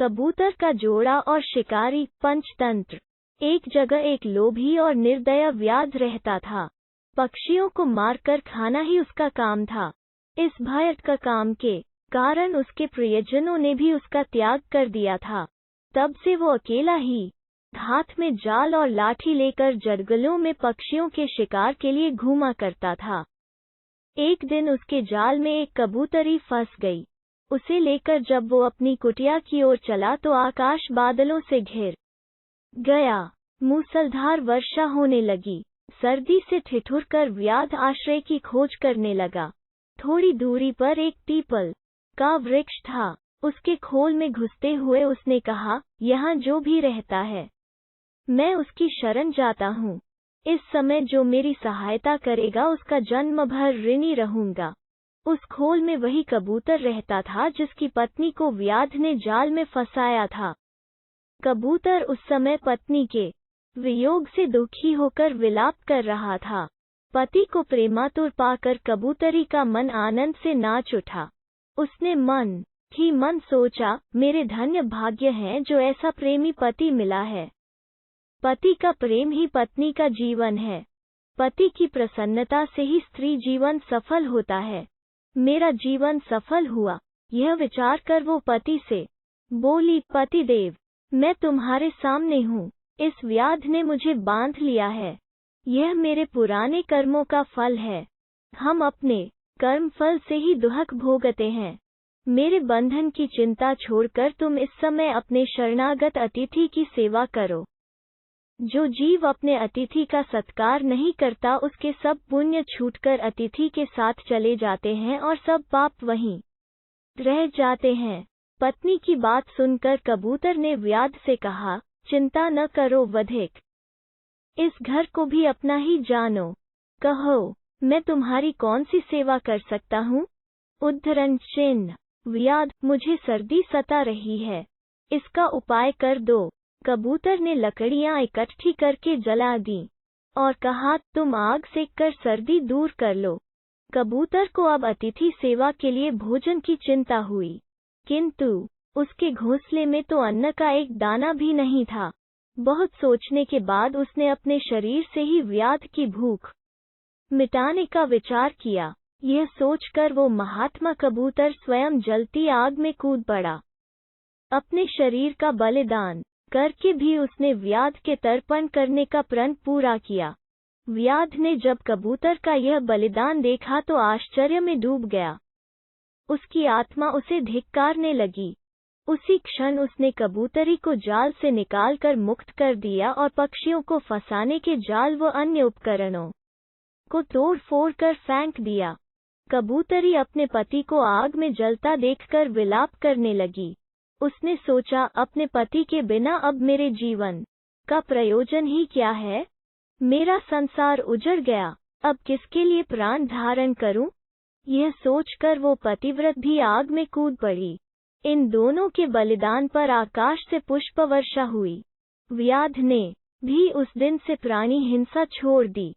कबूतर का जोड़ा और शिकारी। पंचतंत्र। एक जगह एक लोभी और निर्दय व्याध रहता था। पक्षियों को मारकर खाना ही उसका काम था। इस भयंकर काम के कारण उसके प्रियजनों ने भी उसका त्याग कर दिया था। तब से वो अकेला ही हाथ में जाल और लाठी लेकर जंगलों में पक्षियों के शिकार के लिए घूमा करता था। एक दिन उसके जाल में एक कबूतरी फंस गई। उसे लेकर जब वो अपनी कुटिया की ओर चला तो आकाश बादलों से घिर गया। मूसलाधार वर्षा होने लगी। सर्दी से ठिठुरकर व्याध आश्रय की खोज करने लगा। थोड़ी दूरी पर एक पीपल का वृक्ष था। उसके खोल में घुसते हुए उसने कहा, यहाँ जो भी रहता है मैं उसकी शरण जाता हूँ। इस समय जो मेरी सहायता करेगा उसका जन्म भर ऋणी रहूंगा। उस खोल में वही कबूतर रहता था जिसकी पत्नी को व्याध ने जाल में फंसाया था। कबूतर उस समय पत्नी के वियोग से दुखी होकर विलाप कर रहा था। पति को प्रेमातुर पाकर कबूतरी का मन आनंद से नाच उठा। उसने मन ही मन सोचा, मेरे धन्य भाग्य हैं जो ऐसा प्रेमी पति मिला है। पति का प्रेम ही पत्नी का जीवन है। पति की प्रसन्नता से ही स्त्री जीवन सफल होता है। मेरा जीवन सफल हुआ, यह विचार कर वो पति से बोली, पतिदेव, मैं तुम्हारे सामने हूँ। इस व्याध ने मुझे बांध लिया है। यह मेरे पुराने कर्मों का फल है। हम अपने कर्म फल से ही दुख भोगते हैं। मेरे बंधन की चिंता छोड़कर तुम इस समय अपने शरणागत अतिथि की सेवा करो। जो जीव अपने अतिथि का सत्कार नहीं करता उसके सब पुण्य छूटकर अतिथि के साथ चले जाते हैं और सब पाप वहीं रह जाते हैं। पत्नी की बात सुनकर कबूतर ने व्याध से कहा, चिंता न करो वधिक, इस घर को भी अपना ही जानो। कहो, मैं तुम्हारी कौन सी सेवा कर सकता हूँ? उद्धरण चिन्ह। व्याध, मुझे सर्दी सता रही है, इसका उपाय कर दो। कबूतर ने लकड़ियां इकट्ठी करके जला दी और कहा, तुम आग सेककर सर्दी दूर कर लो। कबूतर को अब अतिथि सेवा के लिए भोजन की चिंता हुई, किंतु उसके घोंसले में तो अन्न का एक दाना भी नहीं था। बहुत सोचने के बाद उसने अपने शरीर से ही व्याध की भूख मिटाने का विचार किया। यह सोचकर वो महात्मा कबूतर स्वयं जलती आग में कूद पड़ा। अपने शरीर का बलिदान करके भी उसने व्याध के तर्पण करने का प्रण पूरा किया। व्याध ने जब कबूतर का यह बलिदान देखा तो आश्चर्य में डूब गया। उसकी आत्मा उसे धिक्कारने लगी। उसी क्षण उसने कबूतरी को जाल से निकालकर मुक्त कर दिया और पक्षियों को फंसाने के जाल व अन्य उपकरणों को तोड़ फोड़ कर फेंक दिया। कबूतरी अपने पति को आग में जलता देखकर विलाप करने लगी। उसने सोचा, अपने पति के बिना अब मेरे जीवन का प्रयोजन ही क्या है? मेरा संसार उजड़ गया, अब किसके लिए प्राण धारण करूं? यह सोचकर वो पतिव्रत भी आग में कूद पड़ी। इन दोनों के बलिदान पर आकाश से पुष्प वर्षा हुई। व्याध ने भी उस दिन से प्राणी हिंसा छोड़ दी।